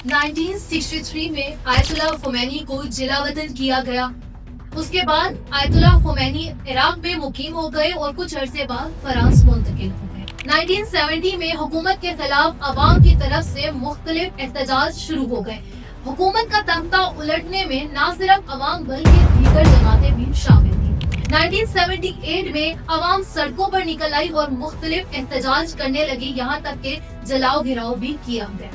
1963 में आयतुल्लाह खुमैनी को जिलावतन किया गया। उसके बाद आयतुल्लाह खुमैनी इराक में मुकीम हो गए और कुछ अरसे बाद फ्रांस मुंतकिल हो गए। 1970 में हुकूमत के खिलाफ अवाम की तरफ से मुख्तलिफ एहतजाज शुरू हो गए। हुकूमत का तख्ता उलटने में न सिर्फ अवाम बल्कि दीगर जमातें भी शामिल थी। 1978 में अवाम सड़कों पर निकल आई और मुख्तलिफ एहतजाज करने लगी, यहाँ तक के जलाओ घिराव भी किया गया।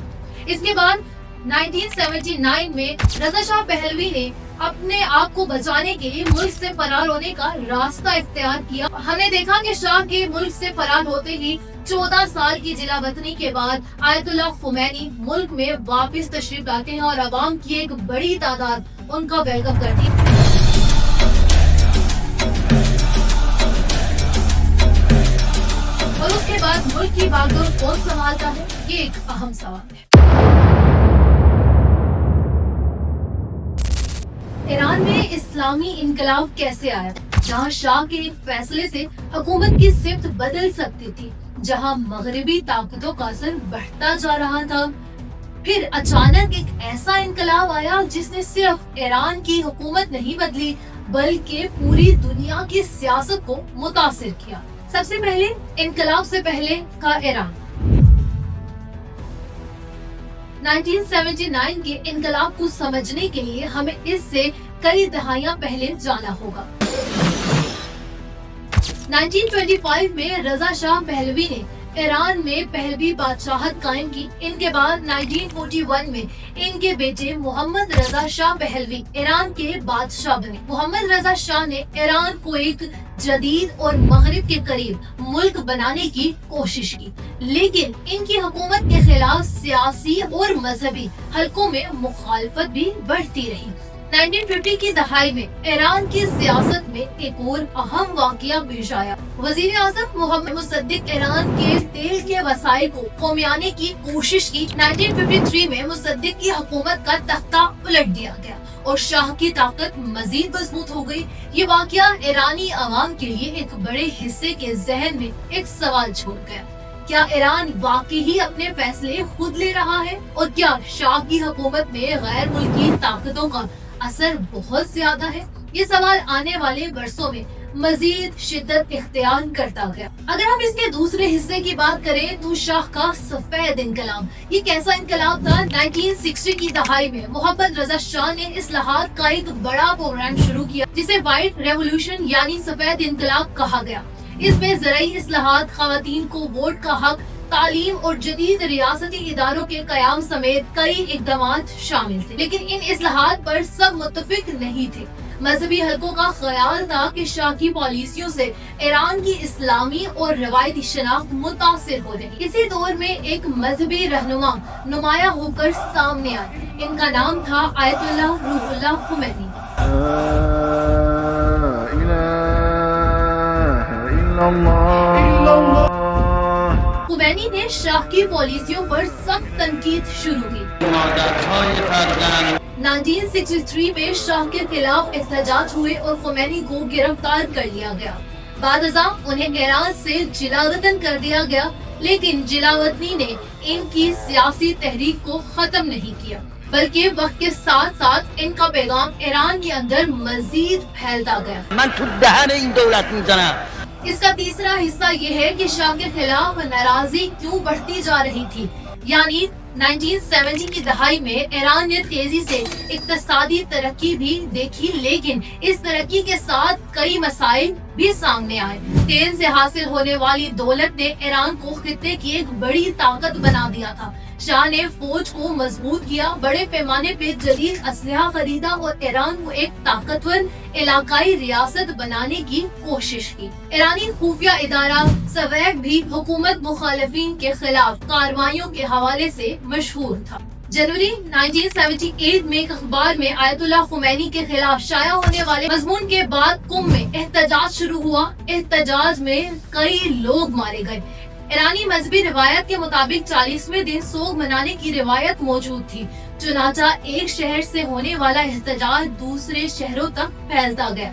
इसके बाद 1979 में रजा शाह पहलवी ने अपने आप को बचाने के लिए मुल्क से फरार होने का रास्ता इख्तियार किया। हमने देखा कि शाह के मुल्क से फरार होते ही 14 साल की जिलावतनी के बाद आयतुल्लाह खुमैनी मुल्क में वापस तशरीफ लाते हैं और अवाम की एक बड़ी तादाद उनका वेलकम करती है। और उसके बाद मुल्क की बागडोर कौन संभालता है, ये एक अहम सवाल है। ईरान में इस्लामी इनकलाब कैसे आया, जहां शाह के एक फैसले से हुकूमत की सिमत बदल सकती थी, जहां मगरबी ताकतों का असर बढ़ता जा रहा था। फिर अचानक एक ऐसा इनकलाब आया जिसने सिर्फ ईरान की हुकूमत नहीं बदली बल्कि पूरी दुनिया की सियासत को मुतासिर किया। सबसे पहले इनकलाब से पहले का ईरान। 1979 के इनकलाब को समझने के लिए हमें इससे कई दहाइयां पहले जाना होगा। 1925 में रजा शाह पहलवी ने ईरान में पहलवी बादशाहत कायम की। इनके बाद 1941 में इनके बेटे मोहम्मद रजा शाह पहलवी ईरान के बादशाह बने। मोहम्मद रजा शाह ने ईरान को एक जदीद और मगरिब के करीब मुल्क बनाने की कोशिश की, लेकिन इनकी हुकूमत के खिलाफ सियासी और मजहबी हलकों में मुखालफत भी बढ़ती रही। 1950 की दहाई में ईरान की सियासत में एक और अहम वाकया पेश आया। वजीर आजम मोहम्मद मुसद्दिक ईरान के तेल के वसाइल को कौमियाने की कोशिश की। 1953 में मुसद्दिक की हुकूमत का तख्ता उलट दिया गया और शाह की ताकत मजीद मजबूत हो गई। ये वाकया ईरानी अवाम के लिए एक बड़े हिस्से के जहन में एक सवाल छोड़ गया, क्या ईरान वाकई ही अपने फैसले खुद ले रहा है और क्या शाह की हुकूमत में गैर मुल्की ताकतों का असर बहुत ज्यादा है? ये सवाल आने वाले वर्षों में मजीद शिद्दत इख्तियार करता गया। अगर हम इसके दूसरे हिस्से की बात करें तो शाह का सफेद इनकलाब। ये कैसा इनकलाब था? 1960 की दहाई में मोहम्मद रजा शाह ने इस्लाहात का एक बड़ा प्रोग्राम शुरू किया जिसे व्हाइट रेवोल्यूशन यानी सफेद इनकलाब कहा गया। इसमें ज़राई इस्लाहात, खवातीन को वोट का हक, तालीम और जदीद रियासती इदारों के कयाम समेत कई इकदाम शामिल थे, लेकिन इन इस्लाहात पर सब मुत्तफिक नहीं थे। मजहबी हलकों का ख्याल था कि शाह की पॉलिसियों से ईरान की इस्लामी और रवायती शनाख्त मुतासिर हो रही। इसी दौर में एक मजहबी रहनुमा नुमाया होकर सामने आए। इनका नाम था आयतुल्लाह रूहुल्लाह खुमैनी। खुमैनी ने शाह की पॉलिसियों पर सख्त तनकीद शुरू की। 1963 में शाह के खिलाफ एहतजाज हुए और खुमैनी को गिरफ्तार कर लिया गया। बादअज़ां उन्हें ईरान से जिलावतन कर दिया गया, लेकिन जिलावतनी ने इनकी सियासी तहरीक को खत्म नहीं किया, बल्कि वक्त के साथ साथ इनका पैगाम ईरान के अंदर मजीद फैलता गया। इसका तीसरा हिस्सा ये है कि शाह के खिलाफ नाराजगी क्यों बढ़ती जा रही थी। यानी 1970 की दहाई में ईरान ने तेजी से इक्तिसादी तरक्की भी देखी, लेकिन इस तरक्की के साथ कई मसाइल भी सामने आए। तेल से हासिल होने वाली दौलत ने ईरान को खित्ते की एक बड़ी ताकत बना दिया था। शाह ने फौज को मजबूत किया, बड़े पैमाने पे जदीद असलहा खरीदा और ईरान को एक ताकतवर इलाकाई रियासत बनाने की कोशिश की। ईरानी खुफिया इदारा सवैक भी हुकूमत मुखालिफिन के खिलाफ कार्रवाइयों के हवाले से मशहूर था। जनवरी 1978 में एक अखबार में आयतुल्लाह खुमैनी के खिलाफ शाया होने वाले मजमून के बाद कुम में एहतजाज शुरू हुआ। एहतजाज में कई लोग मारे गए। ईरानी मजहबी रिवायत के मुताबिक 40वें दिन सोग मनाने की रिवायत मौजूद थी। चुनाचा एक शहर से होने वाला एहतजाज दूसरे शहरों तक फैलता गया।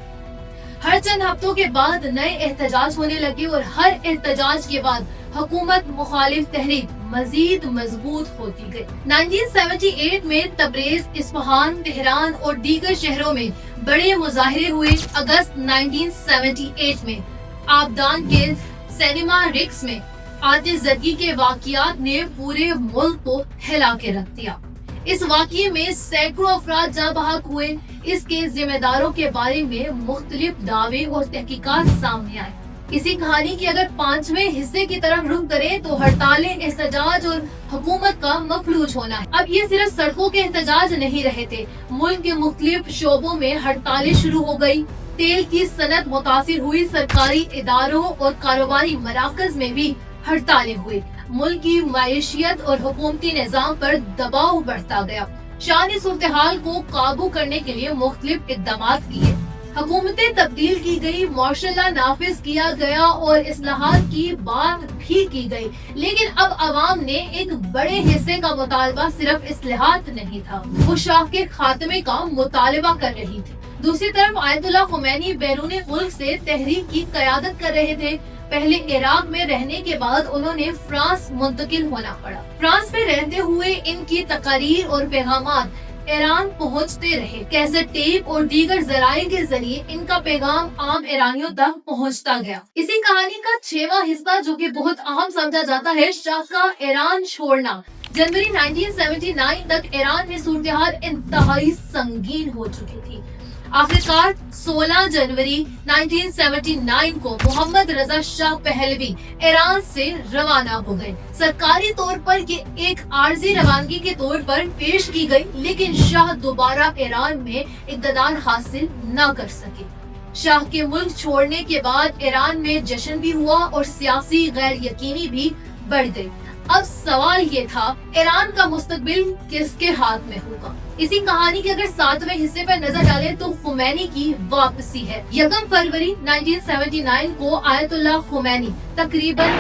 हर चंद हफ्तों के बाद नए एहतजाज होने लगे और हर एहतजाज के बाद हुकूमत मुखालिफ तहरीक मजीद मजबूत होती गई। 1978 में तबरेज, इस्फहान, तेहरान और दीगर शहरों में बड़े मुजाहिरे हुए। अगस्त 1978 में आबदान के सिनेमा रिक्स में आतिशज़दगी के वाक़ियात ने पूरे मुल्क को हिला के रख दिया। इस वाक़ये में सैकड़ों अफराद जाँ बहक हुए। इसके जिम्मेदारों के बारे में मुख्तलिफ दावे और तहकीकात सामने आए। इसी कहानी के अगर पांचवें हिस्से की तरफ रुख करें तो हड़तालें, एहतजाज और हुकूमत का मफलूज होना है। अब ये सिर्फ सड़कों के एहतजाज नहीं रहे थे, मुल्क के मुख्तलिफ शोबों में हड़तालें शुरू हो गई। तेल की सनत मुतासिर हुई, सरकारी इदारों और कारोबारी मराकज में भी हड़तालें हुई। मुल्क की मईशियत और हुकूमती निज़ाम पर दबाव बढ़ता गया। शाह ने सूरत-ए-हाल को काबू करने के लिए मुख्तलिफ इक़दामात किए। हुकूमतें तब्दील की गई, मार्शल लॉ नाफिज किया गया और इस्लाहात की बात भी की गई। लेकिन अब अवाम ने एक बड़े हिस्से का मुतालबा सिर्फ इस्लाहात नहीं था, वो शाह के खात्मे का मुतालबा कर रही थी। दूसरी तरफ आयतुल्लाह खुमैनी बैरून मुल्क से तहरीक की क़यादत कर रहे थे। पहले इराक में रहने के बाद उन्होंने फ्रांस मुंतकिल होना पड़ा। फ्रांस में रहते हुए इनकी तकारीर और पैगामात ईरान पहुंचते रहे। कैसेट टेप और दीगर जराये के जरिए इनका पैगाम आम ईरानियों तक पहुंचता गया। इसी कहानी का 6वां हिस्सा, जो कि बहुत अहम समझा जाता है, शाह का ईरान छोड़ना। जनवरी 1979 तक ईरान में सूरत-ए-हाल इंतहाई संगीन हो चुकी थी। आखिरकार 16 जनवरी 1979 को मोहम्मद रजा शाह पहलवी ईरान से रवाना हो गए। सरकारी तौर पर ये एक आर्जी रवानगी के तौर पर पेश की गई, लेकिन शाह दोबारा ईरान में इक़्तिदार हासिल न कर सके। शाह के मुल्क छोड़ने के बाद ईरान में जश्न भी हुआ और सियासी गैर यकीनी भी बढ़ गई। अब सवाल ये था, ईरान का मुस्तकबिल किसके हाथ में होगा? इसी कहानी के अगर 7वें हिस्से पर नजर डालें तो खुमैनी की वापसी है। 1 फरवरी 1979 को आयतुल्लाह खुमैनी तकरीबन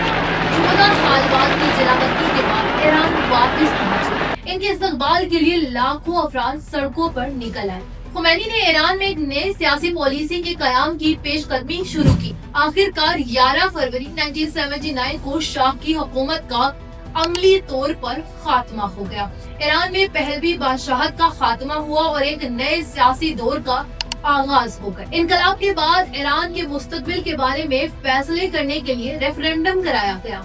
14 साल बाद की जलावतनी के बाद ईरान वापस पहुंचे। इनके इस्तकबाल के लिए लाखों अफराद सड़कों पर निकल आए। खुमैनी ने ईरान में एक नई सियासी पॉलिसी के कयाम की पेशकदमी शुरू की। आखिरकार 11 फरवरी 1979 को शाह की हुकूमत का अमली तौर पर खात्मा हो गया। ईरान में पहलवी बादशाहत का खात्मा हुआ और एक नए सियासी दौर का आगाज हो गया। इनकलाब के बाद ईरान के मुस्तकबिल के बारे में फैसले करने के लिए रेफरेंडम कराया गया।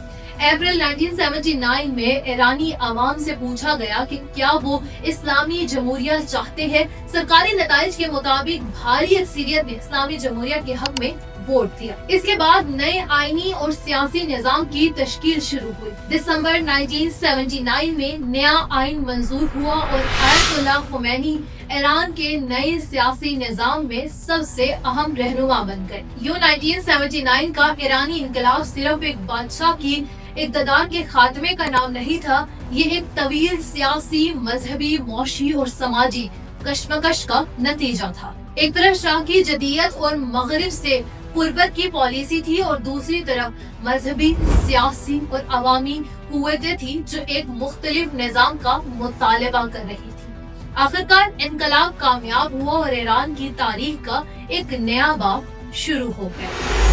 अप्रैल 1979 में ईरानी आवाम से पूछा गया कि क्या वो इस्लामी जमहूरिया चाहते हैं। सरकारी नताइज के मुताबिक भारी अक्सरियत ने इस्लामी जमहूरिया के हक में वोट दिया। इसके बाद नए आईनी और सियासी निजाम की तश्कील शुरू हुई। दिसंबर 1979 में नया आइन मंजूर हुआ और आयतुल्लाह खुमैनी ईरान के नए सियासी निजाम में सबसे अहम रहनुमा बन गए। 1979 का ईरानी इनकलाब सिर्फ एक बादशाह की इक़्तिदार के खात्मे का नाम नहीं था, ये एक तवील सियासी, मजहबी, मौशी और समाजी कशमकश का नतीजा था। एक तरफ शाह की जदीयत और मगरिब से कुर्बत की पॉलिसी थी और दूसरी तरफ मजहबी, सियासी और अवामी कुव्वतें थी जो एक मुख्तलिफ निजाम का मुतालबा कर रही थी। आखिरकार इनकलाब कामयाब हुआ और ईरान की तारीख का एक नया बाब शुरू हो गया।